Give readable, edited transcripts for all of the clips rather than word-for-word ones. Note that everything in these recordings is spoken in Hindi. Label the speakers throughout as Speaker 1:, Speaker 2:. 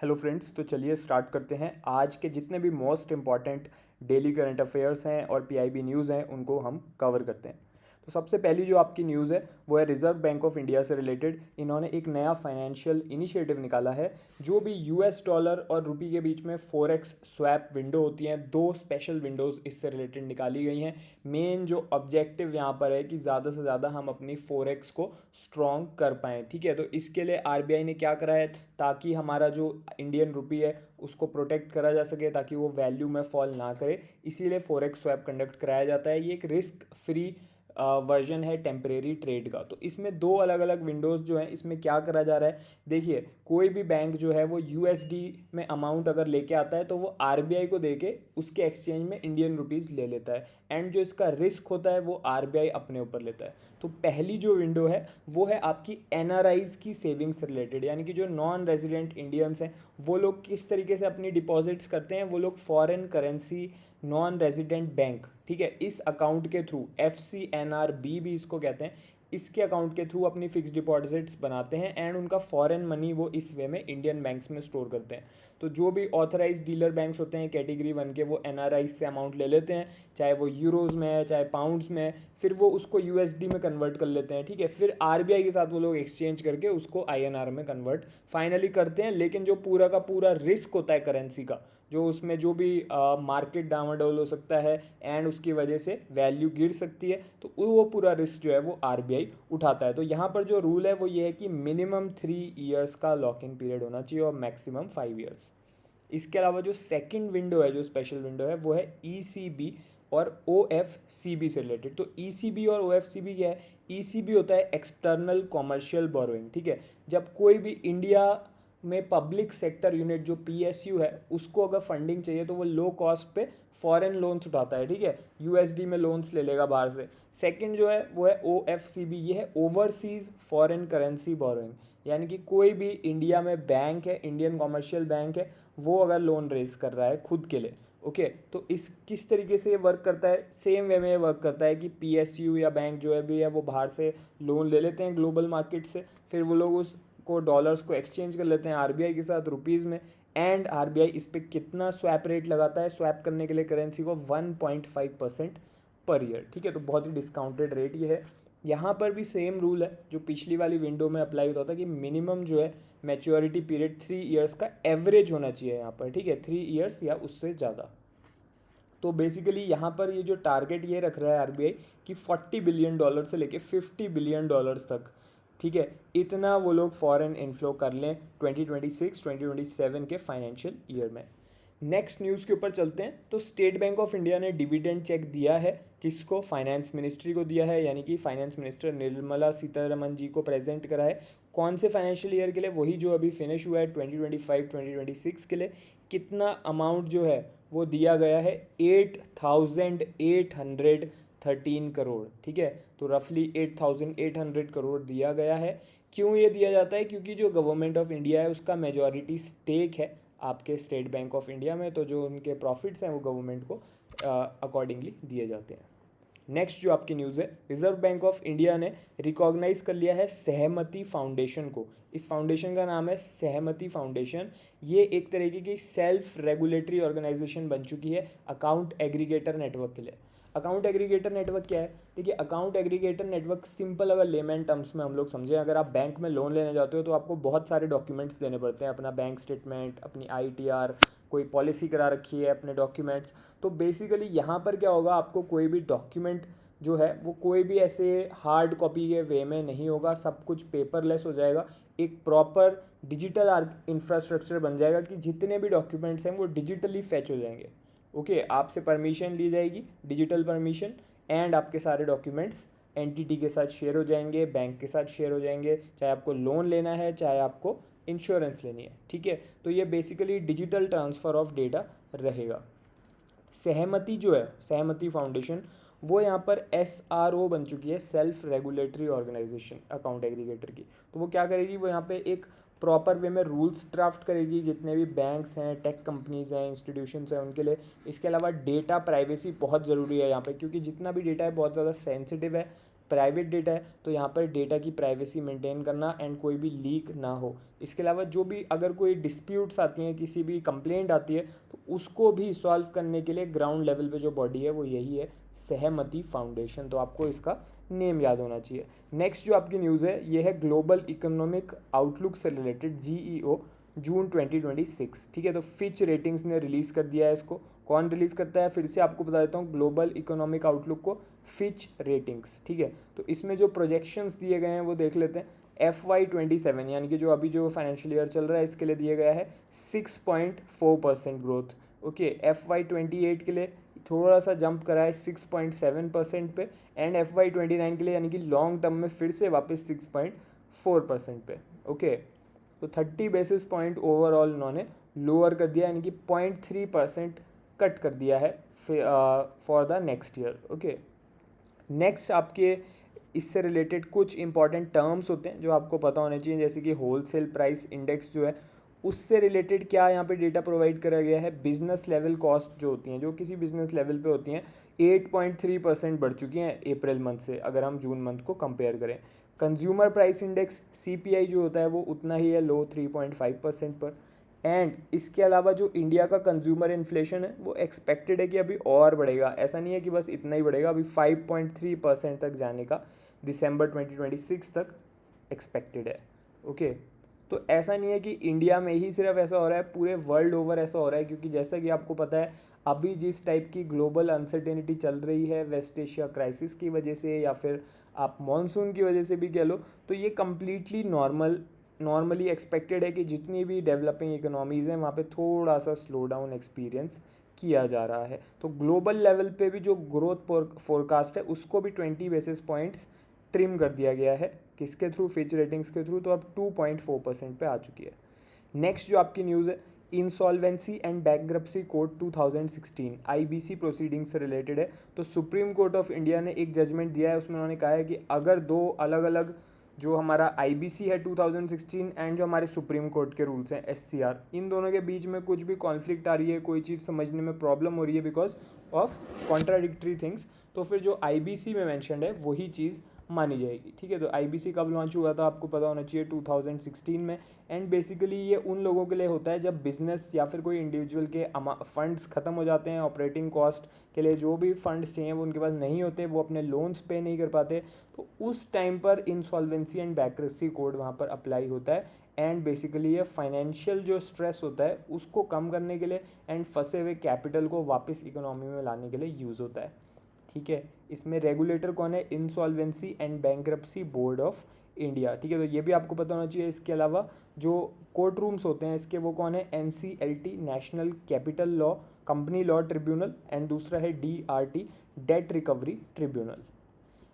Speaker 1: हेलो फ्रेंड्स, तो चलिए स्टार्ट करते हैं। आज के जितने भी most important daily current affairs हैं और पीआईबी न्यूज़ हैं उनको हम कवर करते हैं। तो सबसे पहली जो आपकी न्यूज़ है वो है रिजर्व बैंक ऑफ इंडिया से रिलेटेड। इन्होंने एक नया फाइनेंशियल इनिशिएटिव निकाला है। जो भी यूएस डॉलर और रुपी के बीच में फॉरेक्स स्वैप विंडो होती हैं, दो स्पेशल विंडोज़ इससे रिलेटेड निकाली गई हैं। मेन जो ऑब्जेक्टिव यहाँ पर है कि ज़्यादा से ज़्यादा हम अपनी फॉरेक्स को स्ट्रॉन्ग कर पाएँ। ठीक है, तो इसके लिए आरबीआई ने क्या करा है, ताकि हमारा जो इंडियन रुपी है उसको प्रोटेक्ट करा जा सके, ताकि वो वैल्यू में फॉल ना करे, इसीलिए फॉरेक्स स्वैप कंडक्ट कराया जाता है। ये एक रिस्क फ्री वर्जन है टेम्परेरी ट्रेड का। तो इसमें दो अलग अलग विंडोज़ जो हैं, इसमें क्या करा जा रहा है, देखिए कोई भी बैंक जो है वो यूएसडी में अमाउंट अगर लेके आता है तो वो आरबीआई को देके उसके एक्सचेंज में इंडियन रुपीज़ ले लेता है, एंड जो इसका रिस्क होता है वो आरबीआई अपने ऊपर लेता है। तो पहली जो विंडो है वो है आपकी एनआरआईज की सेविंग्स रिलेटेड, यानी कि जो नॉन रेजिडेंट इंडियंस हैं वो लोग किस तरीके से अपनी डिपॉजिट्स करते हैं। वो लोग foreign currency non resident bank, ठीक है, इस अकाउंट के थ्रू, FCNRB भी इसको कहते हैं, इसके अकाउंट के थ्रू अपनी फिक्स डिपॉजिट्स बनाते हैं एंड उनका फॉरेन मनी वो इस वे में इंडियन बैंक्स में स्टोर करते हैं। तो जो भी ऑथराइज डीलर बैंक्स होते हैं कैटेगरी 1 के, वो एनआरआई से अमाउंट ले लेते हैं, चाहे वो यूरोज़ में है चाहे पाउंड्स में है, फिर वो उसको यूएसडी में कन्वर्ट कर लेते हैं। ठीक है, फिर आरबीआई के साथ वो लोग एक्सचेंज करके उसको आईएनआर में कन्वर्ट फाइनली करते हैं। लेकिन जो पूरा का पूरा रिस्क होता है करेंसी का, जो उसमें जो भी मार्केट डामाडोल हो सकता है एंड उसकी वजह से वैल्यू गिर सकती है, तो वो पूरा रिस्क जो है वो आरबीआई उठाता है। तो यहाँ पर जो रूल है वो ये है कि मिनिमम 3 ईयर्स का लॉकिंग पीरियड होना चाहिए और मैक्सिमम 5 ईयर्स। इसके अलावा जो सेकंड विंडो है, जो स्पेशल विंडो है, वो है ईसीबी और ओएफसीबी से रिलेटेड। तो ईसीबी और ओएफसीबी क्या है, ईसीबी होता है एक्सटर्नल कॉमर्शियल बोरोइंग। ठीक है, जब कोई भी इंडिया में पब्लिक सेक्टर यूनिट जो पीएसयू है उसको अगर फंडिंग चाहिए तो वो लो कॉस्ट पे फॉरेन लोन्स उठाता है। ठीक है, यूएसडी में लोन्स ले लेगा बाहर से। सेकंड जो है वो है ओएफसीबी, ये है ओवरसीज फॉरेन करेंसी बोरोइंग, यानी कि कोई भी इंडिया में बैंक है, इंडियन कॉमर्शियल बैंक है, वो अगर लोन रेज कर रहा है खुद के लिए, ओके, तो इस किस तरीके से ये वर्क करता है, सेम वे में ये वर्क करता है कि पीएसयू या बैंक जो है भी है वो बाहर से लोन ले लेते हैं ग्लोबल मार्केट से, फिर वो लोग उसको डॉलर्स को एक्सचेंज कर लेते हैं आरबीआई के साथ रुपीज़ में, एंड आरबीआई इस पर कितना स्वैप रेट लगाता है स्वैप करने के लिए करेंसी को, 1.5% पर ईयर। ठीक है, तो बहुत ही डिस्काउंटेड रेट ये है। यहाँ पर भी सेम रूल है जो पिछली वाली विंडो में अप्लाई होता था कि मिनिमम जो है मैच्योरिटी पीरियड 3 ईयर्स का एवरेज होना चाहिए यहाँ पर। ठीक है, 3 ईयर्स या उससे ज़्यादा। तो बेसिकली यहाँ पर ये जो टारगेट ये रख रहा है आरबीआई कि $40 बिलियन से लेके $50 बिलियन तक, ठीक है, इतना वो लोग फॉरेन इन्फ्लो कर लें 2026-2027 के फाइनेंशियल ईयर में। नेक्स्ट न्यूज़ के ऊपर चलते हैं। तो स्टेट बैंक ऑफ इंडिया ने डिविडेंड चेक दिया है, किसको, फाइनेंस मिनिस्ट्री को दिया है, यानी कि फाइनेंस मिनिस्टर निर्मला सीतारमन जी को प्रेजेंट करा है। कौन से फाइनेंशियल ईयर के लिए, वही जो अभी फिनिश हुआ है 2025-2026 के लिए। कितना अमाउंट जो है वो दिया गया है, 8,813 करोड़। ठीक है, तो रफली 8,800 करोड़ दिया गया है। क्यों ये दिया जाता है, क्योंकि जो गवर्नमेंट ऑफ इंडिया है उसका मेजॉरिटी स्टेक है आपके स्टेट बैंक ऑफ इंडिया में, तो जो उनके प्रॉफिट्स हैं वो गवर्नमेंट को अकॉर्डिंगली दिए जाते हैं। नेक्स्ट जो आपकी न्यूज़ है, रिजर्व बैंक ऑफ इंडिया ने रिकॉग्नाइज कर लिया है सहमति फाउंडेशन को। इस फाउंडेशन का नाम है सहमति फाउंडेशन। ये एक तरीके की सेल्फ रेगुलेटरी ऑर्गेनाइजेशन बन चुकी है अकाउंट एग्रीगेटर नेटवर्क के लिए। अकाउंट एग्रीगेटर नेटवर्क क्या है, देखिए अकाउंट एग्रीगेटर नेटवर्क सिंपल अगर लेमैन टर्म्स में हम लोग समझें, अगर आप बैंक में लोन लेने जाते हो तो आपको बहुत सारे डॉक्यूमेंट्स देने पड़ते हैं, अपना बैंक स्टेटमेंट, अपनी आईटीआर, कोई पॉलिसी करा रखी है, अपने डॉक्यूमेंट्स। तो बेसिकली यहाँ पर क्या होगा, आपको कोई भी डॉक्यूमेंट जो है वो कोई भी ऐसे हार्ड कॉपी के वे में नहीं होगा, सब कुछ पेपरलेस हो जाएगा। एक प्रॉपर डिजिटल इंफ्रास्ट्रक्चर बन जाएगा कि जितने भी डॉक्यूमेंट्स हैं वो डिजिटली फैच हो जाएंगे। ओके, आपसे परमिशन ली जाएगी, डिजिटल परमिशन, एंड आपके सारे डॉक्यूमेंट्स एंटिटी के साथ शेयर हो जाएंगे, बैंक के साथ शेयर हो जाएंगे, चाहे आपको लोन लेना है चाहे आपको इंश्योरेंस लेनी है। ठीक है, तो ये basically digital transfer of data रहेगा। सहमति जो है, सहमति फाउंडेशन, वो यहाँ पर SRO बन चुकी है, self regulatory organisation account aggregator की। तो वो क्या करेगी, वो यहाँ पे एक प्रॉपर वे में रूल्स ड्राफ्ट करेगी जितने भी बैंक्स हैं, टेक कंपनीज़ हैं, इंस्टीट्यूशंस हैं उनके लिए। इसके अलावा डेटा प्राइवेसी बहुत ज़रूरी है यहाँ पे, क्योंकि जितना भी डेटा है बहुत ज़्यादा सेंसिटिव है, प्राइवेट डेटा है तो यहाँ पर डेटा की प्राइवेसी मेंटेन करना एंड कोई भी लीक ना हो। इसके अलावा जो भी अगर कोई डिस्प्यूट्स आती हैं, किसी भी कंप्लेंट आती है, तो उसको भी सॉल्व करने के लिए ग्राउंड लेवल पे जो बॉडी है वो यही है, सहमति फाउंडेशन। तो आपको इसका नेम याद होना चाहिए। नेक्स्ट जो आपकी न्यूज़ है ये है ग्लोबल इकोनॉमिक आउटलुक से रिलेटेड, जीईओ जून 2026। ठीक है, तो फिच रेटिंग्स ने रिलीज़ कर दिया है इसको। कौन रिलीज़ करता है, फिर से आपको बता देता हूँ, ग्लोबल इकोनॉमिक आउटलुक को फिच रेटिंग्स। ठीक है, तो इसमें जो प्रोजेक्शंस दिए गए हैं वो देख लेते हैं। FY27 यानी कि जो अभी जो फाइनेंशियल ईयर चल रहा है इसके लिए दिया गया है 6.4% ग्रोथ। ओके, FY28 के लिए थोड़ा सा जंप करा है 6.7% पे, एंड FY29 के लिए यानी कि लॉन्ग टर्म में फिर से वापस 6.4% पे। ओके, तो 30 बेसिस पॉइंट ओवरऑल उन्होंने लोअर कर दिया, यानी कि 0.3% कट कर दिया है for the next year. Okay, next आपके इससे रिलेटेड कुछ इंपॉर्टेंट टर्म्स होते हैं जो आपको पता होने चाहिए, जैसे कि होलसेल प्राइस इंडेक्स जो है उससे रिलेटेड क्या यहाँ पे डेटा प्रोवाइड करा गया है। बिजनेस लेवल कॉस्ट जो होती हैं, जो किसी बिजनेस लेवल पे होती हैं, 8.3% बढ़ चुकी हैं अप्रैल मंथ से, अगर हम जून मंथ को कंपेयर करें। कंज्यूमर प्राइस इंडेक्स CPI जो होता है वो उतना ही है, लो 3.5% पर। एंड इसके अलावा जो इंडिया का कंज्यूमर इन्फ्लेशन है वो एक्सपेक्टेड है कि अभी और बढ़ेगा, ऐसा नहीं है कि बस इतना ही बढ़ेगा, अभी 5.3% तक जाने का दिसंबर 2026 तक एक्सपेक्टेड है। ओके, तो ऐसा नहीं है कि इंडिया में ही सिर्फ ऐसा हो रहा है, पूरे वर्ल्ड ओवर ऐसा हो रहा है, क्योंकि जैसा कि आपको पता है अभी जिस टाइप की ग्लोबल अनसर्टेनिटी चल रही है वेस्ट एशिया क्राइसिस की वजह से, या फिर आप मॉनसून की वजह से भी कह लो, तो ये कम्प्लीटली नॉर्मली एक्सपेक्टेड है कि जितनी भी डेवलपिंग इकोनॉमीज़ हैं वहाँ पे थोड़ा सा स्लो डाउन एक्सपीरियंस किया जा रहा है। तो ग्लोबल लेवल पे भी जो ग्रोथ फोरकास्ट है उसको भी 20 बेसिस पॉइंट्स ट्रिम कर दिया गया है। किसके थ्रू, फिच रेटिंग्स के थ्रू, तो अब 2.4% पे आ चुकी है। नेक्स्ट जो आपकी न्यूज़ है, insolvency and bankruptcy code 2016 IBC proceeding से रिलेटेड है। तो सुप्रीम कोर्ट ऑफ इंडिया ने एक जजमेंट दिया है, उसमें उन्होंने कहा है कि अगर दो अलग अलग जो हमारा IBC है 2016 एंड जो हमारे सुप्रीम कोर्ट के रूल्स हैं SCR, इन दोनों के बीच में कुछ भी कॉन्फ्लिक्ट आ रही है, कोई चीज़ समझने में प्रॉब्लम हो रही है बिकॉज ऑफ कॉन्ट्राडिक्टरी थिंग्स, तो फिर जो IBC में मैंशनड है वही चीज़ मानी जाएगी। ठीक है, तो IBC कब लॉन्च हुआ था आपको पता होना चाहिए, 2016 में। एंड बेसिकली ये उन लोगों के लिए होता है जब बिजनेस या फिर कोई इंडिविजुअल के फंड्स ख़त्म हो जाते हैं, ऑपरेटिंग कॉस्ट के लिए जो भी फंड्स चाहिए वो उनके पास नहीं होते, वो अपने लोन्स पे नहीं कर पाते, तो उस टाइम पर इंसॉल्वेंसी एंड बैंक्रप्सी कोड वहाँ पर अप्लाई होता है। एंड बेसिकली ये फाइनेंशियल जो स्ट्रेस होता है उसको कम करने के लिए एंड फंसे हुए कैपिटल को वापस इकोनॉमी में लाने के लिए यूज़ होता है। ठीक है, इसमें रेगुलेटर कौन है, insolvency and bankruptcy board of India. ठीक है, तो ये भी आपको पता होना चाहिए। इसके अलावा जो कोर्ट रूम्स होते हैं इसके वो कौन है, NCLT national capital law company law tribunal, and दूसरा है DRT date recovery tribunal.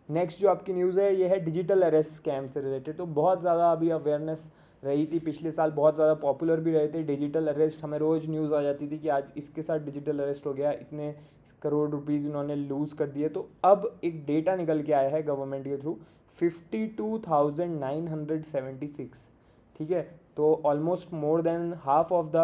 Speaker 1: Next जो आपकी न्यूज़ है ये है डिजिटल अरेस्ट स्कैम से रिलेटेड। तो बहुत ज़्यादा अभी अवेयरनेस रही थी, पिछले साल बहुत ज़्यादा पॉपुलर भी रहे थे डिजिटल अरेस्ट, हमें रोज़ न्यूज़ आ जाती थी कि आज इसके साथ डिजिटल अरेस्ट हो गया, इतने करोड़ रुपीज़ इन्होंने लूज़ कर दिए। तो अब एक डेटा निकल के आया है गवर्नमेंट के थ्रू, 52,976। ठीक है, तो almost more than half of the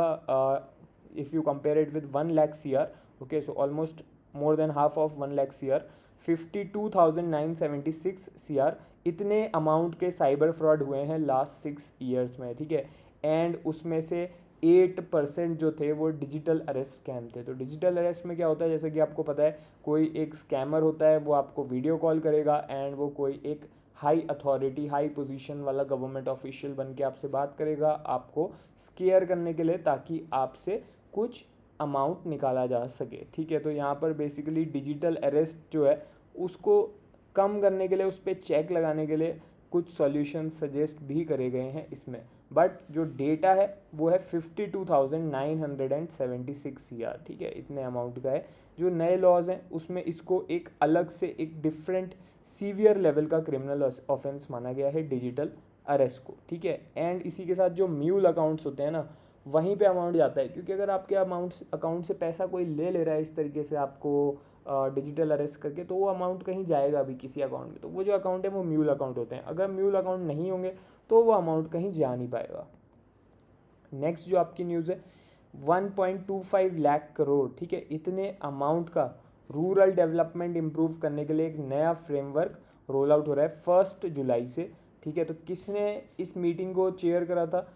Speaker 1: if you compare it with 1 lakh CR। Okay, so almost more than half of 1 lakh CR, 52,976 CR, इतने अमाउंट के साइबर फ्रॉड हुए हैं लास्ट 6 ईयर्स में। ठीक है, एंड उसमें से 8% जो थे वो डिजिटल अरेस्ट स्कैम थे। तो डिजिटल अरेस्ट में क्या होता है, जैसे कि आपको पता है कोई एक स्कैमर होता है, वो आपको वीडियो कॉल करेगा एंड वो कोई एक हाई अथॉरिटी हाई पोजीशन वाला गवर्नमेंट ऑफिशियल बन के आपसे बात करेगा, आपको स्केयर करने के लिए, ताकि आपसे कुछ अमाउंट निकाला जा सके। ठीक है, तो यहाँ पर बेसिकली डिजिटल अरेस्ट जो है उसको कम करने के लिए, उस पर चेक लगाने के लिए कुछ सॉल्यूशन सजेस्ट भी करे गए हैं इसमें, बट जो डेटा है वो है 52,976 CR। ठीक है, इतने अमाउंट का है। जो नए लॉज हैं उसमें इसको एक अलग से एक डिफरेंट सीवियर लेवल का क्रिमिनल ऑफेंस माना गया है डिजिटल अरेस्ट को। ठीक है, एंड इसी के साथ जो म्यूल अकाउंट्स होते हैं ना, वहीं पे अमाउंट जाता है, क्योंकि अगर आपके अकाउंट से पैसा कोई ले रहा है इस तरीके से आपको डिजिटल अरेस्ट करके, तो वो अमाउंट कहीं जाएगा भी किसी अकाउंट में, तो वो जो अकाउंट है वो म्यूल अकाउंट होते हैं। अगर म्यूल अकाउंट नहीं होंगे तो वो अमाउंट कहीं जा नहीं पाएगा। नेक्स्ट जो आपकी न्यूज़ है, 1.25 लाख करोड़, ठीक है, इतने अमाउंट का रूरल डेवलपमेंट इम्प्रूव करने के लिए एक नया फ्रेमवर्क रोल आउट हो रहा है 1 जुलाई से, ठीक है। तो किसने इस मीटिंग को चेयर करा था?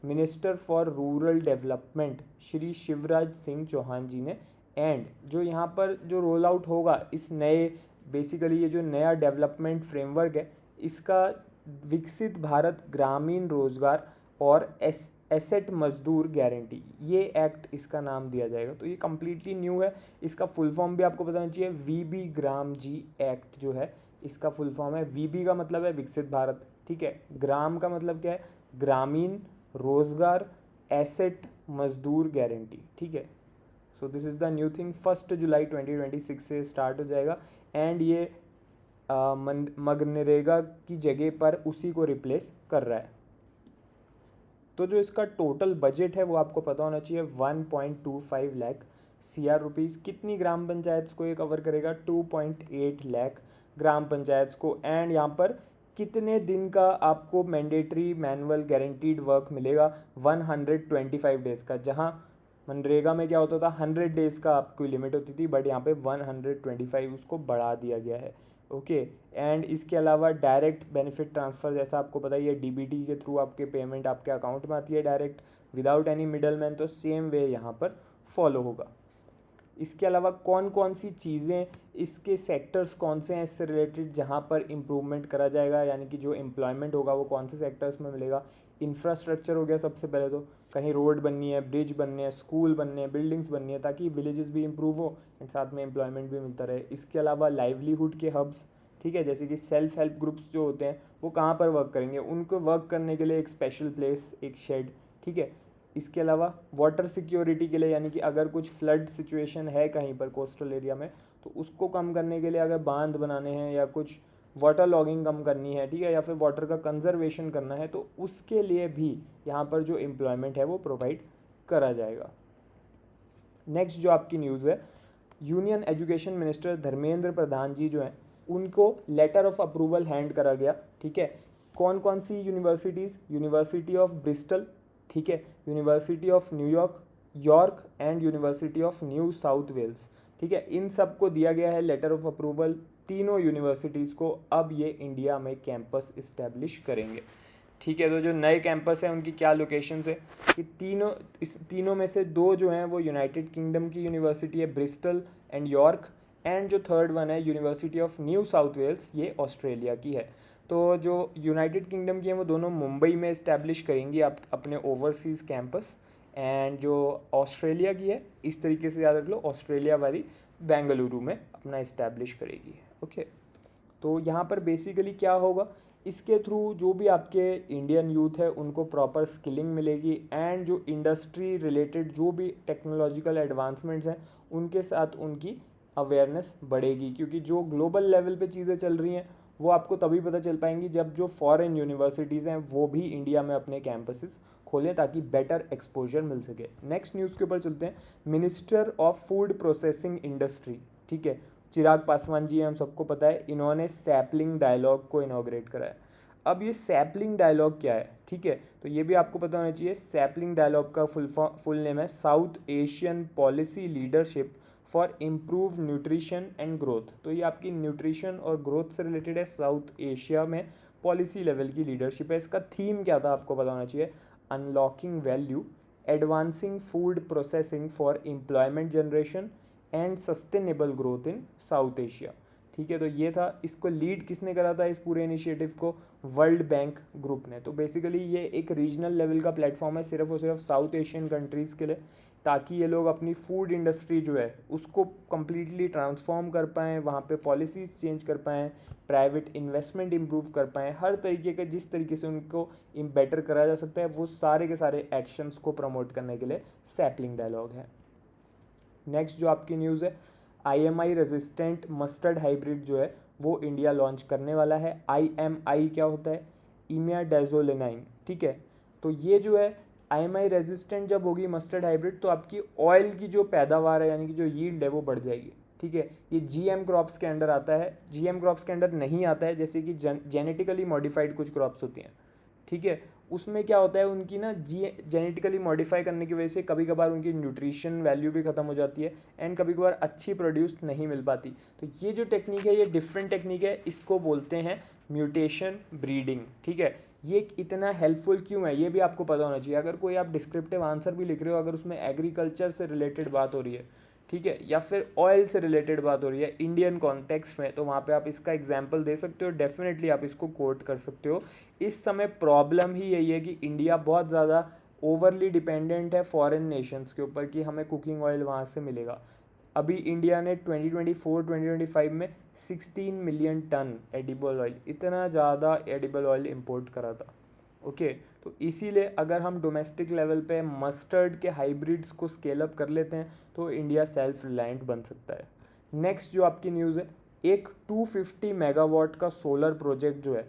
Speaker 1: Minister for rural development Shri Shivraj Singh Chouhan ji ने। एंड जो यहाँ पर जो रोल आउट होगा इस नए, बेसिकली ये जो नया डेवलपमेंट फ्रेमवर्क है, इसका विकसित भारत ग्रामीण रोजगार और एसेट मजदूर गारंटी, ये एक्ट इसका नाम दिया जाएगा। तो ये कम्प्लीटली न्यू है। इसका फुल फॉर्म भी आपको बताना चाहिए, वीबी ग्राम जी एक्ट जो है इसका फुल फॉर्म है। वीबी का मतलब है विकसित भारत, ठीक है। ग्राम का मतलब क्या है? ग्रामीण रोजगार एसेट मजदूर गारंटी, ठीक है। So this is the new thing. 1 जुलाई 2026 से स्टार्ट हो जाएगा एंड ये मनरेगा की जगह पर उसी को रिप्लेस कर रहा है। तो जो इसका टोटल बजट है वो आपको पता होना चाहिए, 1.25 लाख CR रुपीज़। कितनी ग्राम पंचायत को ये कवर करेगा? 2.8 लाख ग्राम पंचायत को। एंड यहाँ पर कितने दिन का आपको मैंडेटरी मैनुअल गारंटीड वर्क मिलेगा? 125 डेज़ का। जहाँ मनरेगा में क्या होता था 100 डेज़ का आपकी लिमिट होती थी, बट यहाँ पे 125 उसको बढ़ा दिया गया है, ओके। एंड इसके अलावा डायरेक्ट बेनिफिट ट्रांसफ़र, जैसा आपको पता ही है, DBT के थ्रू आपके पेमेंट आपके अकाउंट में आती है direct without any middle man, तो सेम वे यहाँ पर फॉलो होगा। इसके अलावा कौन कौन सी चीज़ें, इसके सेक्टर्स कौन से हैं इससे रिलेटेड जहाँ पर इम्प्रूवमेंट करा जाएगा, यानी कि जो एम्प्लॉयमेंट होगा वो कौन से सेक्टर्स में मिलेगा? इंफ्रास्ट्रक्चर हो गया सबसे पहले, तो कहीं रोड बननी है, ब्रिज बनने हैं, स्कूल बनने हैं, बिल्डिंग्स बननी है, ताकि विलेजेस भी इंप्रूव हो एंड साथ में एम्प्लॉयमेंट भी मिलता रहे। इसके अलावा लाइवलीहुड के हब्स, ठीक है, जैसे कि सेल्फ हेल्प ग्रुप्स जो होते हैं वो कहाँ पर वर्क करेंगे, उनको वर्क करने के लिए एक स्पेशल प्लेस, एक शेड, ठीक है। इसके अलावा वाटर सिक्योरिटी के लिए, यानी कि अगर कुछ फ्लड सिचुएशन है कहीं पर कोस्टल एरिया में, तो उसको कम करने के लिए अगर बांध बनाने हैं या कुछ वाटर लॉगिंग कम करनी है, ठीक है, या फिर वाटर का कंजर्वेशन करना है, तो उसके लिए भी यहाँ पर जो एम्प्लॉयमेंट है वो प्रोवाइड करा जाएगा। नेक्स्ट जो आपकी न्यूज़ है, union education minister Dharmendra Pradhan जी जो हैं उनको लेटर ऑफ अप्रूवल हैंड करा गया, ठीक है। कौन कौन सी यूनिवर्सिटीज़? यूनिवर्सिटी ऑफ ब्रिस्टल, ठीक है, university of New York York and university of New South Wales, ठीक है। इन सब को दिया गया है लेटर ऑफ अप्रूवल, तीनों यूनिवर्सिटीज़ को। अब ये इंडिया में कैंपस इस्टेब्लिश करेंगे, ठीक है। तो जो नए कैंपस हैं उनकी क्या लोकेशंस है कि तीनों में से 2 जो हैं वो यूनाइटेड किंगडम की यूनिवर्सिटी है, ब्रिस्टल एंड यॉर्क, एंड जो थर्ड वन है university of New South Wales, ये ऑस्ट्रेलिया की है। तो जो यूनाइटेड किंगडम की हैं वो दोनों मुंबई में इस्टेब्लिश करेंगी आप अपने ओवरसीज़ कैंपस, एंड जो ऑस्ट्रेलिया की है इस तरीके से याद रख लो, ऑस्ट्रेलिया वाली बेंगलुरु में अपना इस्टेब्लिश करेगी, ओके। तो यहाँ पर बेसिकली क्या होगा, इसके थ्रू जो भी आपके इंडियन यूथ है उनको प्रॉपर स्किलिंग मिलेगी एंड जो इंडस्ट्री रिलेटेड जो भी टेक्नोलॉजिकल एडवांसमेंट्स हैं उनके साथ उनकी अवेयरनेस बढ़ेगी, क्योंकि जो ग्लोबल लेवल पे चीज़ें चल रही हैं वो आपको तभी पता चल पाएंगी जब जो फॉरेन यूनिवर्सिटीज़ हैं वो भी इंडिया में अपने कैंपसेस खोलें ताकि बेटर एक्सपोजर मिल सके। नेक्स्ट न्यूज़ के ऊपर चलते हैं। Minister of food processing industry, ठीक है, चिराग पासवान जी, हम सबको पता है, इन्होंने सैपलिंग डायलॉग को इनॉग्रेट कराया। अब ये सैपलिंग डायलॉग क्या है, ठीक है, तो ये भी आपको पता होना चाहिए। सैपलिंग डायलॉग का फुल नेम है south Asian policy leadership for improve nutrition and growth. तो ये आपकी न्यूट्रिशन और ग्रोथ से रिलेटेड है, साउथ एशिया में पॉलिसी लेवल की लीडरशिप है। इसका थीम क्या था आपको पता होना चाहिए, unlocking value, advancing food processing for employment generation and sustainable growth in south Asia, ठीक है। तो ये था, इसको लीड किसने करा था इस पूरे इनिशिएटिव को? वर्ल्ड बैंक ग्रुप ने। तो बेसिकली ये एक रीजनल लेवल का प्लेटफॉर्म है सिर्फ और सिर्फ साउथ एशियन कंट्रीज़ के लिए, ताकि ये लोग अपनी फूड इंडस्ट्री जो है उसको कम्प्लीटली ट्रांसफॉर्म कर पाएँ, वहाँ पे पॉलिसीज़ चेंज कर पाएँ, प्राइवेट इन्वेस्टमेंट इम्प्रूव कर पाएँ, हर तरीके के जिस तरीके से उनको बेटर करा जा सकता है वो सारे के सारे एक्शंस को प्रमोट करने के लिए सैपलिंग डायलॉग है। नेक्स्ट जो आपकी न्यूज़ है, IMI रेजिस्टेंट मस्टर्ड हाइब्रिड जो है वो इंडिया लॉन्च करने वाला है। IMI क्या होता है? इमिडाजोलिनाइन, ठीक है। तो ये जो है IMI रेजिस्टेंट जब होगी मस्टर्ड हाइब्रिड, तो आपकी ऑयल की जो पैदावार है यानी कि जो यील्ड है वो बढ़ जाएगी, ठीक है। ये GM क्रॉप्स के अंडर आता है, GM क्रॉप्स के अंडर नहीं आता है, जैसे कि जेनेटिकली मॉडिफाइड कुछ क्रॉप्स होती हैं, ठीक है, उसमें क्या होता है, उनकी ना जेनेटिकली मॉडिफाई करने की वजह से कभी कभार उनकी न्यूट्रिशन वैल्यू भी ख़त्म हो जाती है एंड कभी कभार अच्छी प्रोड्यूस नहीं मिल पाती। तो ये जो टेक्निक है ये डिफरेंट टेक्निक है, इसको बोलते हैं म्यूटेशन ब्रीडिंग। ठीक है, ये इतना हेल्पफुल क्यों है ये भी आपको पता होना चाहिए। अगर कोई आप डिस्क्रिप्टिव आंसर भी लिख रहे हो, अगर उसमें एग्रीकल्चर से रिलेटेड बात हो रही है, ठीक है, या फिर ऑयल से रिलेटेड बात हो रही है इंडियन कॉन्टेक्स्ट में, तो वहाँ पे आप इसका एग्जांपल दे सकते हो, डेफिनेटली आप इसको कोट कर सकते हो। इस समय प्रॉब्लम ही यही है कि इंडिया बहुत ज़्यादा ओवरली डिपेंडेंट है फॉरेन नेशंस के ऊपर कि हमें कुकिंग ऑयल वहाँ से मिलेगा। अभी इंडिया ने 2024-2025 में 16 मिलियन टन एडिबल ऑयल, इतना ज़्यादा एडिबल ऑयल इंपोर्ट करा था। ओके, तो इसीलिए अगर हम डोमेस्टिक लेवल पे मस्टर्ड के हाइब्रिड्स को स्केल अप कर लेते हैं तो इंडिया सेल्फ रिलायंट बन सकता है। नेक्स्ट जो आपकी न्यूज़ है, एक 250 मेगावाट का सोलर प्रोजेक्ट जो है,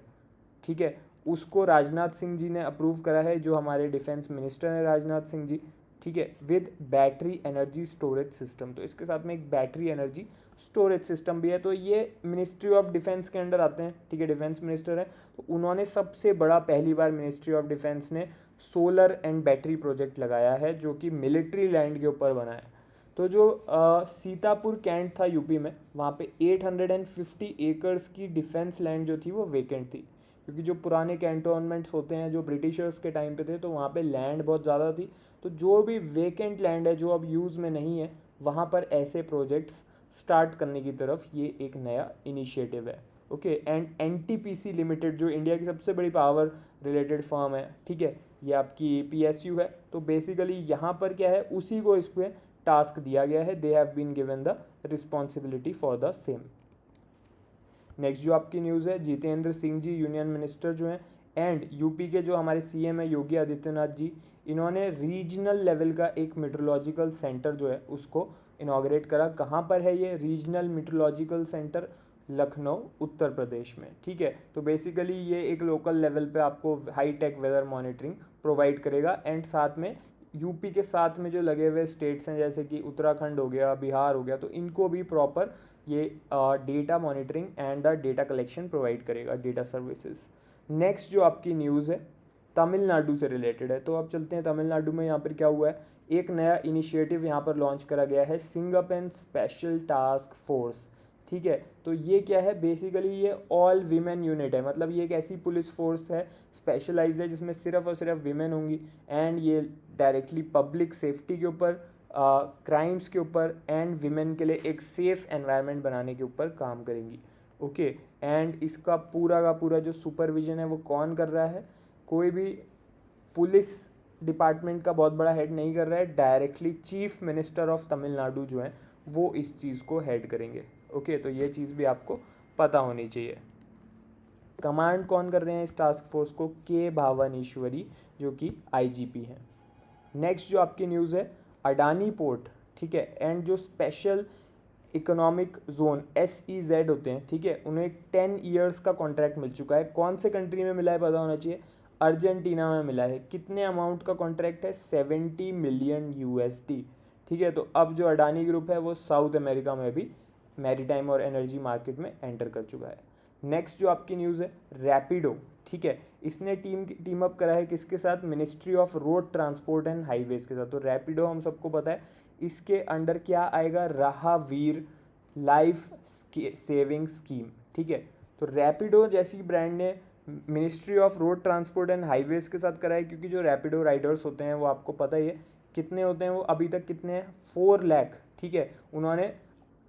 Speaker 1: ठीक है, उसको राजनाथ सिंह जी ने अप्रूव करा है, जो हमारे डिफेंस मिनिस्टर हैं राजनाथ सिंह जी। ठीक है, with battery energy storage system, तो इसके साथ में एक बैटरी एनर्जी स्टोरेज सिस्टम भी है। तो ये मिनिस्ट्री ऑफ डिफेंस के अंडर आते हैं। ठीक है, डिफेंस मिनिस्टर है, तो उन्होंने सबसे बड़ा पहली बार मिनिस्ट्री ऑफ डिफेंस ने सोलर एंड बैटरी प्रोजेक्ट लगाया है जो कि मिलिट्री लैंड के ऊपर बना है। तो जो सीतापुर कैंट था यूपी में, वहाँ पे 850 एकर्स की डिफेंस लैंड जो थी वो वेकेंट थी, क्योंकि जो पुराने कैंटोनमेंट्स होते हैं जो ब्रिटिशर्स के टाइम पे थे, तो वहाँ पे लैंड बहुत ज़्यादा थी। तो जो भी वेकेंट लैंड है जो अब यूज़ में नहीं है, वहाँ पर ऐसे प्रोजेक्ट्स स्टार्ट करने की तरफ ये एक नया इनिशिएटिव है। ओके, एंड एनटीपीसी लिमिटेड जो इंडिया की सबसे बड़ी पावर रिलेटेड फर्म है, ठीक है, ये आपकी पीएसयू है। तो बेसिकली यहाँ पर क्या है, उसी को इस पर टास्क दिया गया है, they have been given the responsibility for the same. Next जो आपकी न्यूज़ है, जितेंद्र सिंह जी यूनियन मिनिस्टर जो हैं एंड यूपी के जो हमारे सीएम है योगी आदित्यनाथ जी, इन्होंने रीजनल लेवल का एक मेट्रोलॉजिकल सेंटर जो है उसको इनाग्रेट करा। कहाँ पर है ये regional meteorological centre? Lucknow, Uttar Pradesh में। ठीक है, तो बेसिकली ये एक लोकल लेवल पे आपको high tech weather monitoring provide करेगा एंड साथ में यूपी के साथ में जो लगे हुए स्टेट्स हैं जैसे कि उत्तराखंड हो गया, बिहार हो गया, तो इनको भी प्रॉपर ये data monitoring and the data collection provide करेगा, डेटा सर्विसेज। नेक्स्ट जो आपकी न्यूज़ है तमिलनाडु से रिलेटेड है, तो अब चलते हैं तमिलनाडु में। यहाँ पर क्या हुआ है, एक नया इनिशिएटिव यहाँ पर लॉन्च करा गया है, सिंगापेन स्पेशल टास्क फोर्स। ठीक है, तो ये क्या है, बेसिकली ये ऑल वीमेन यूनिट है, मतलब ये एक ऐसी पुलिस फोर्स है स्पेशलाइज्ड है जिसमें सिर्फ और सिर्फ वीमेन होंगी एंड ये डायरेक्टली पब्लिक सेफ्टी के ऊपर, क्राइम्स के ऊपर एंड वीमेन के लिए एक सेफ एनवायरनमेंट बनाने के ऊपर काम करेंगी। ओके, एंड इसका पूरा का पूरा जो सुपरविजन है वो कौन कर रहा है? कोई भी पुलिस डिपार्टमेंट का बहुत बड़ा हेड नहीं कर रहा है, directly chief minister of Tamil Nadu जो है वो इस चीज़ को हेड करेंगे। ओके, तो ये चीज़ भी आपको पता होनी चाहिए। कमांड कौन कर रहे हैं इस टास्क फोर्स को? के भावनीश्वरी, जो कि आईजीपी हैं। नेक्स्ट जो आपकी न्यूज़ है, अडानी पोर्ट, ठीक है, एंड जो स्पेशल इकोनॉमिक जोन SEZ होते हैं, ठीक है, उन्हें 10 ईयर्स का कॉन्ट्रैक्ट मिल चुका है। कौन से कंट्री में मिला है पता होना चाहिए, अर्जेंटीना में मिला है। कितने अमाउंट का कॉन्ट्रैक्ट है? 70 मिलियन USD। ठीक है, तो अब जो अडानी ग्रुप है वो साउथ अमेरिका में भी मैरीटाइम और एनर्जी मार्केट में एंटर कर चुका है। नेक्स्ट जो आपकी न्यूज़ है, रैपिडो, ठीक है, इसने टीम अप करा है किसके साथ? Ministry of road transport and highways के साथ। तो रैपिडो हम सबको पता है, इसके अंडर क्या आएगा? राहावीर लाइफ सेविंग स्कीम। ठीक है, तो रैपिडो जैसी ब्रांड ने ministry of road transport and highways के साथ करा है, क्योंकि जो रैपिडो राइडर्स होते हैं वो आपको पता ही है कितने होते हैं, वो अभी तक कितने हैं? 4 लाख। ठीक है, उन्होंने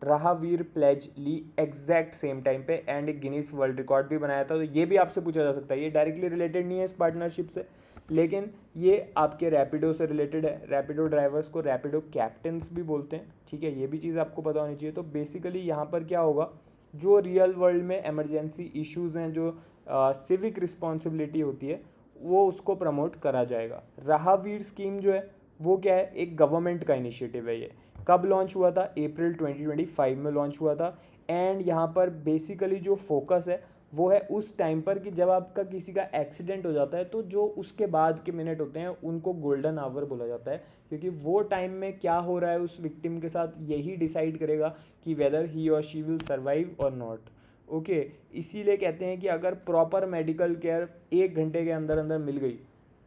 Speaker 1: राहावीर प्लेज ली एग्जैक्ट सेम टाइम पे एंड एक गिनीज वर्ल्ड रिकॉर्ड भी बनाया था। तो ये भी आपसे पूछा जा सकता है, ये डायरेक्टली रिलेटेड नहीं है इस पार्टनरशिप से, लेकिन ये आपके रैपिडो से रिलेटेड है। रैपिडो ड्राइवर्स को रैपिडो कैप्टन्स भी बोलते हैं। ठीक है, ये भी चीज़ आपको पता होनी चाहिए। तो बेसिकली यहाँ पर क्या होगा, जो रियल वर्ल्ड में इमरजेंसी इश्यूज़ हैं, जो सिविक रिस्पॉन्सिबिलिटी होती है, वो उसको प्रमोट करा जाएगा। राहावीर स्कीम जो है वो क्या है, एक गवर्नमेंट का इनिशिएटिव है। ये कब लॉन्च हुआ था? अप्रैल 2025 में लॉन्च हुआ था एंड यहाँ पर बेसिकली जो फोकस है वो है उस टाइम पर कि जब आपका किसी का एक्सीडेंट हो जाता है, तो जो उसके बाद के मिनट होते हैं उनको गोल्डन आवर बोला जाता है, क्योंकि वो टाइम में क्या हो रहा है उस विक्टिम के साथ यही डिसाइड करेगा कि वेदर ही और शी विल सर्वाइव और नॉट। ओके, इसीलिए कहते हैं कि अगर प्रॉपर मेडिकल केयर 1 घंटे के अंदर अंदर मिल गई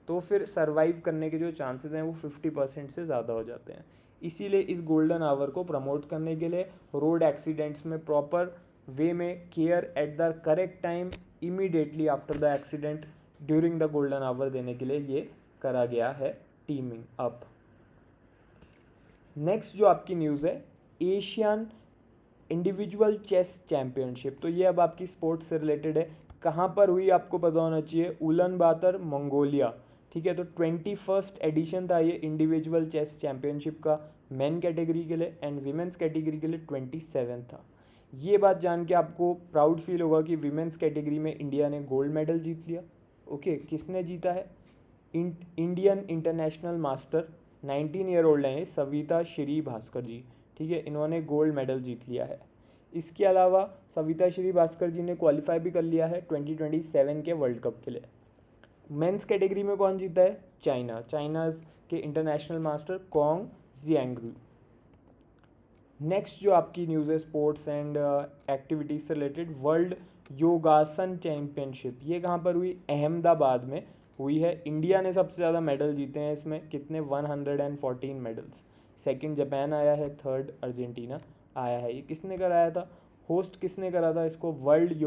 Speaker 1: तो फिर सर्वाइव करने के जो चांसेस हैं वो 50% से ज़्यादा हो जाते हैं। इसीलिए इस गोल्डन आवर को प्रमोट करने के लिए रोड एक्सीडेंट्स में प्रॉपर वे में care at the correct time immediately after the accident during the golden hour देने के लिए ये करा गया है टीमिंग अप। नेक्स्ट जो आपकी न्यूज़ है, एशियन इंडिविजुअल चेस चैम्पियनशिप। तो ये अब आपकी स्पोर्ट्स से रिलेटेड है। कहाँ पर हुई आपको पता होना चाहिए, उलन बातर मंगोलिया। ठीक है, तो 21st एडिशन था ये इंडिविजुअल चेस चैम्पियनशिप का मेन कैटेगरी के लिए, एंड विमेंस कैटेगरी के लिए 27 था। ये बात जान के आपको प्राउड फील होगा कि विमेंस कैटेगरी में इंडिया ने गोल्ड मेडल जीत लिया। ओके, किसने जीता है? Indian international master 19 year old हैं सविता श्री भास्कर जी। ठीक है, इन्होंने गोल्ड मेडल जीत लिया है। इसके अलावा सविता श्री भास्कर जी ने क्वालिफाई भी कर लिया है 2027 के वर्ल्ड कप के लिए। मेंस कैटेगरी में कौन जीता है? चाइना के इंटरनेशनल मास्टर कॉन्ग जियांगरू। नेक्स्ट जो आपकी न्यूज़ है स्पोर्ट्स एंड एक्टिविटीज़ से रिलेटेड, वर्ल्ड योगासन चैम्पियनशिप। ये कहाँ पर हुई? अहमदाबाद में हुई है। इंडिया ने सबसे ज़्यादा मेडल जीते हैं इसमें, कितने? 114 मेडल्स। सेकंड जापान आया है, थर्ड अर्जेंटीना आया है। ये किसने कराया था? होस्ट किसने करा था इसको? World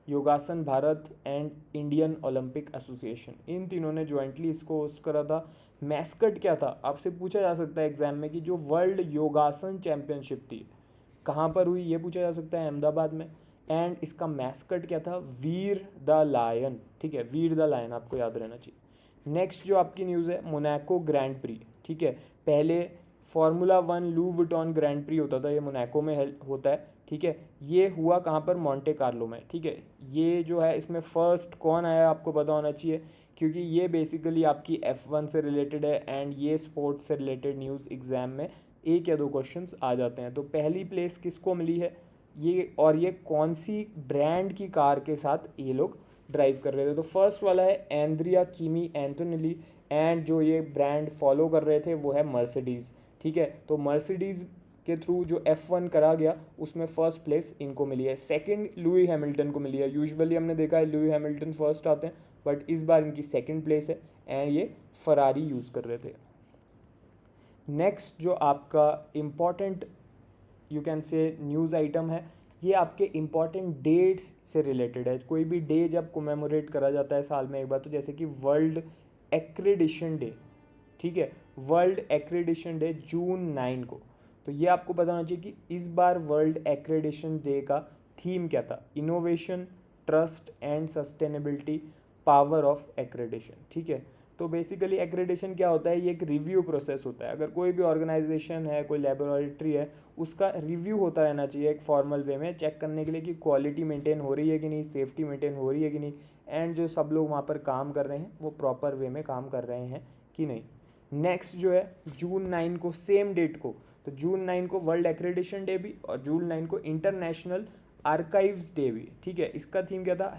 Speaker 1: Yogasana Bharat and Indian Olympic Association, इन तीनों ने ज्वाइंटली इसको होस्ट करा था। मैस्कट क्या था? आपसे पूछा जा सकता है एग्जाम में कि जो वर्ल्ड योगासन चैम्पियनशिप थी कहाँ पर हुई, ये पूछा जा सकता है, अहमदाबाद में। एंड इसका मैस्कट क्या था? वीर द लायन। ठीक है, वीर द लायन आपको याद रहना चाहिए। नेक्स्ट जो आपकी न्यूज़ है, मोनाको ग्रैंड प्री। ठीक है, पहले फार्मूला 1 लू वुइटन ग्रैंड प्री होता था, ये मोनाको में होता है। ठीक है, ये हुआ कहाँ पर? मोंटे कार्लो में। ठीक है, ये जो है इसमें फर्स्ट कौन आया आपको पता होना चाहिए, क्योंकि ये बेसिकली आपकी F1 से रिलेटेड है एंड ये स्पोर्ट्स से रिलेटेड न्यूज़ एग्जाम में 1 या 2 क्वेश्चंस आ जाते हैं। तो पहली प्लेस किसको मिली है ये, और ये कौन सी ब्रांड की कार के साथ ये लोग ड्राइव कर रहे थे? तो फर्स्ट वाला है एंड्रिया किमी एंटोनेली, एंड जो ये ब्रांड फॉलो कर रहे थे वो है मर्सिडीज़। ठीक है, तो मर्सिडीज़ के थ्रू जो F1 करा गया उसमें फर्स्ट प्लेस इनको मिली है। सेकंड लुई हैमिल्टन को मिली है। यूजुअली हमने देखा है लुई हैमिल्टन फर्स्ट आते हैं, बट इस बार इनकी सेकंड प्लेस है एंड ये फरारी यूज़ कर रहे थे। नेक्स्ट जो आपका important you can say news item है, ये आपके इम्पॉर्टेंट डेट्स से रिलेटेड है। कोई भी डे जब कोमेमोरेट करा जाता है साल में एक बार, तो जैसे कि वर्ल्ड एक्रेडिशन डे। ठीक है, वर्ल्ड एक्रेडिशन डे जून 9 को। तो ये आपको पता होना चाहिए कि इस बार वर्ल्ड एक्रेडिशन डे का थीम क्या था? Innovation, trust and sustainability, power of accreditation. ठीक है, तो बेसिकली एक्रेडिशन क्या होता है? ये एक रिव्यू प्रोसेस होता है। अगर कोई भी ऑर्गेनाइजेशन है, कोई लेबोरेटरी है, उसका रिव्यू होता रहना चाहिए एक फॉर्मल वे में, चेक करने के लिए कि क्वालिटी मेंटेन हो रही है कि नहीं, सेफ्टी मेंटेन हो रही है कि नहीं, एंड जो सब लोग वहाँ पर काम कर रहे हैं वो प्रॉपर वे में काम कर रहे हैं कि नहीं। नेक्स्ट जो है जून 9 को, सेम डेट को, तो जून 9 को वर्ल्ड एक्रेडिशन डे भी और जून 9 को इंटरनेशनल आर्काइव्स डे भी। ठीक है, इसका थीम क्या था?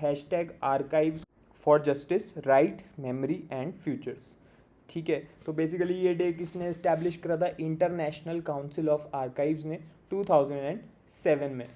Speaker 1: #Archives for justice, rights, memory and futures. ठीक है, तो बेसिकली ये डे किसने इस्टेब्लिश करा था? इंटरनेशनल काउंसिल ऑफ आर्काइव्स ने 2007 में।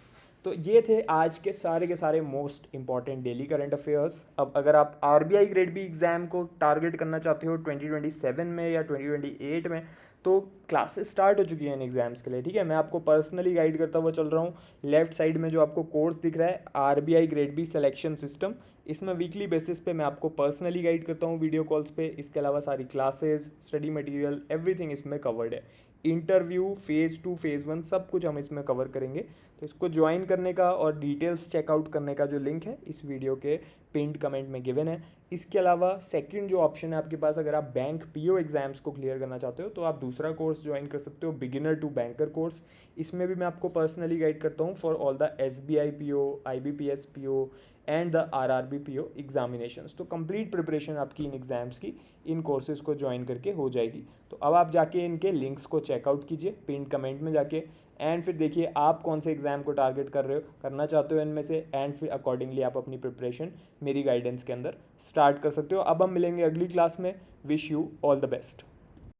Speaker 1: तो ये थे आज के सारे most important daily current affairs. अब अगर आप RBI ग्रेड बी एग्ज़ाम को टारगेट करना चाहते हो 2027 में या 2028 में, तो क्लासेस स्टार्ट हो चुकी हैं इन एग्ज़ाम्स के लिए। ठीक है, मैं आपको पर्सनली गाइड करता हुआ चल रहा हूँ। लेफ्ट साइड में जो आपको कोर्स दिख रहा है RBI grade B selection system, इसमें वीकली बेसिस पे मैं आपको पर्सनली गाइड करता हूँ वीडियो कॉल्स पे। इसके अलावा सारी क्लासेस, स्टडी मटेरियल, एवरीथिंग इसमें कवर्ड है। इंटरव्यू, फेज़ 2, फेज़ 1 सब कुछ हम इसमें कवर करेंगे। तो इसको ज्वाइन करने का और डिटेल्स चेकआउट करने का जो लिंक है इस वीडियो के पिन्ड कमेंट में गिवन है। इसके अलावा सेकंड जो ऑप्शन है आपके पास, अगर आप बैंक PO एग्जाम्स को क्लियर करना चाहते हो तो आप दूसरा कोर्स ज्वाइन कर सकते हो, बिगिनर टू बैंकर कोर्स। इसमें भी मैं आपको पर्सनली गाइड करता हूँ for all the SBI PO, IBPS PO and the RRB PO examinations. तो कंप्लीट प्रिपरेशन आपकी इन एग्ज़ाम्स की इन कोर्सेज़ को ज्वाइन करके हो जाएगी। तो अब आप जाके इनके लिंक्स को चेकआउट कीजिए पिन कमेंट में जाके, एंड फिर देखिए आप कौन से एग्ज़ाम को टारगेट कर रहे हो, करना चाहते हो इनमें से, एंड फिर अकॉर्डिंगली आप अपनी प्रिपरेशन मेरी गाइडेंस के अंदर स्टार्ट कर सकते हो। अब हम मिलेंगे अगली क्लास में। Wish you all the best.